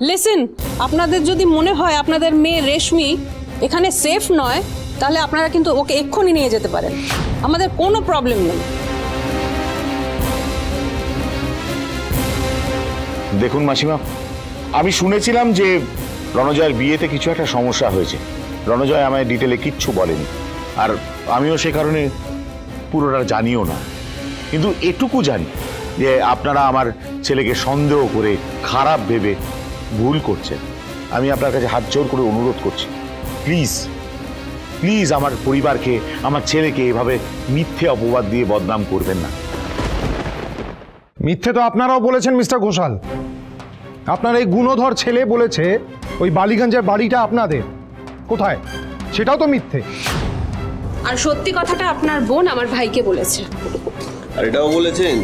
Listen, আপনাদের যদি মনে হয় আপনাদের মেয়ে রেশমি এখানে সেফ নয়, তাহলে আপনারা কিন্তু ওকে এক্ষুনি নিয়ে যেতে পারেন, আমাদের কোনো প্রবলেম নেই। দেখুন মাসিমা, আমি শুনেছিলাম যে রণজয়ের বিয়েতে কিছু একটা সমস্যা হয়েছে। রণজয় আমায় ডিটেলে কিচ্ছু বলেনি, আর আমিও সে কারণে পুরোটা জানিও না। কিন্তু এটুকু জানি যে আপনারা আমার ছেলেকে সন্দেহ করে খারাপ ভেবে ভুল করছেন। আমি আপনার কাছে হাত জোর করে অনুরোধ করছি, প্লিজ প্লিজ আমার পরিবারকে, আমার ছেলেকে এভাবে মিথ্যে অপবাদ দিয়ে বদনাম করবেন না। মিথ্যে তো আপনারাও বলেছেন মিস্টার ঘোষাল। আপনার এই গুণধর ছেলে বলেছে ওই বালিগঞ্জের বাড়িটা আপনাদের, কোথায় সেটাও তো মিথ্যে। আর সত্যি কথাটা আপনার বোন আমার ভাইকে বলেছে। আর এটাও বলেছেন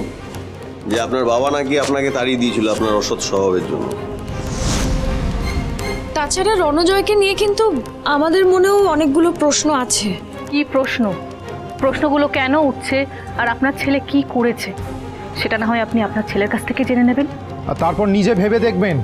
যে আপনার বাবা নাকি আপনাকে তাড়িয়ে দিয়েছিল আপনার অসৎ স্বভাবের জন্য। তাছাড়া রণজয়কে নিয়ে কিন্তু আমাদের মনেও অনেকগুলো প্রশ্ন আছে। কি প্রশ্ন? প্রশ্নগুলো কেন উঠছে আর আপনার ছেলে কি করেছে সেটা না হয় আপনি আপনার ছেলের কাছ থেকে জেনে নেবেন, আর তারপর নিজে ভেবে দেখবেন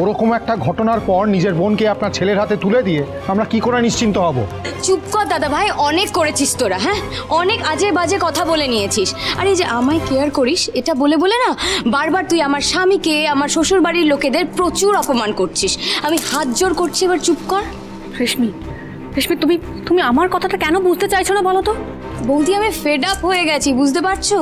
ওরকম একটা ঘটনার পর নিজের বোনকে আপনার ছেলের হাতে তুলে দিয়ে আমরা কি করে নিশ্চিন্ত হব। চুপ কর দাদা ভাই, অনেক করেছিস তোরা, হ্যাঁ অনেক আজে বাজে কথা বলে নিয়েছিস। আর এই যে আমায় কেয়ার করিস এটা বলে বলে না বারবার তুই আমার স্বামীকে, আমার শ্বশুর বাড়ির লোকেদের প্রচুর অপমান করছিস। আমি হাত জোর করছি, এবার চুপ কর। রেশমি, রেশমি তুমি আমার কথাটা কেন বুঝতে চাইছো না বলো তো? বৌদি আমি ফেড আপ হয়ে গেছি, বুঝতে পারছো?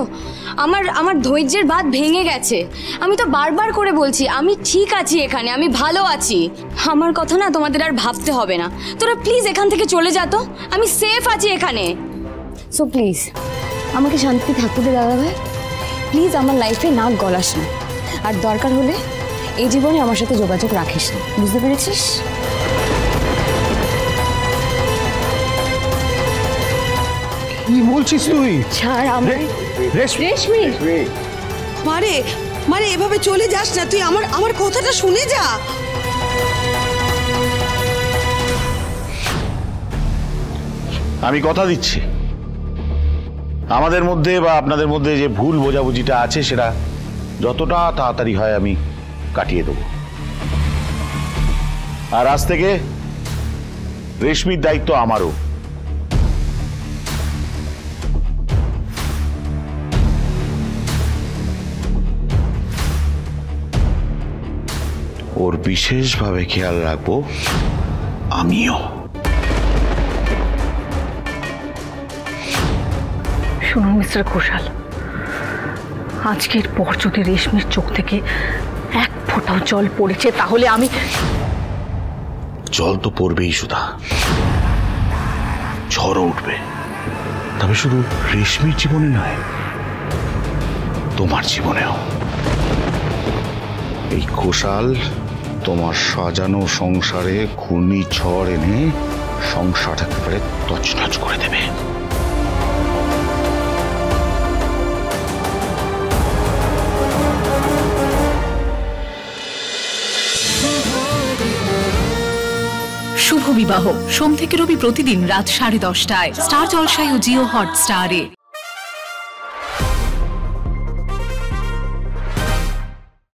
আমার ধৈর্যের বাঁধ ভেঙে গেছে। আমি তো বারবার করে বলছি আমি ঠিক আছি এখানে, আমি ভালো আছি, আমার কথা না তোমাদের আর ভাবতে হবে না। তোরা প্লিজ এখান থেকে চলে যা তো, আমি সেফ আছি এখানে। সো প্লিজ আমাকে শান্তি থাকতে দে দাদা ভাই, প্লিজ আমার লাইফে নাক গলাস না, আর দরকার হলে এই জীবনে আমার সাথে যোগাযোগ রাখিস না, বুঝতে পেরেছিস? কি বলছিস তুই? ছাড় আমার রেশমি, মারে মারে এভাবে চলে যাস না, তুই আমার কথাটা শুনে যা। আমি কথা দিচ্ছি আমাদের মধ্যে বা আপনাদের মধ্যে যে ভুল বোঝাবুঝিটা আছে সেটা যতটা তাড়াতাড়ি হয় আমি কাটিয়ে দেব। আর আজ থেকে রেশমির দায়িত্ব আমারও। ওর বিশেষভাবে খেয়াল রাখবো আমিও। শুনুন মিস্টার ঘোষাল, আজকের পর যদি রেশমির চোখ থেকে এক ফোঁটাও জল পড়েছে তাহলে আমি... জল তো পড়বেই সুধা, ঝড়ও উঠবে, তবে শুধু রেশমির জীবনে নয়, তোমার জীবনেও। এই ঘোষাল তোমার সাজানো সংসারে ঘূর্ণিঝড় এনে সংসার একেবারে তছনছ করে দেবে। শুভ বিবাহ সোম থেকে রবি প্রতিদিন রাত 10:30টায় স্টার জলসায় ও জিও হটস্টারে।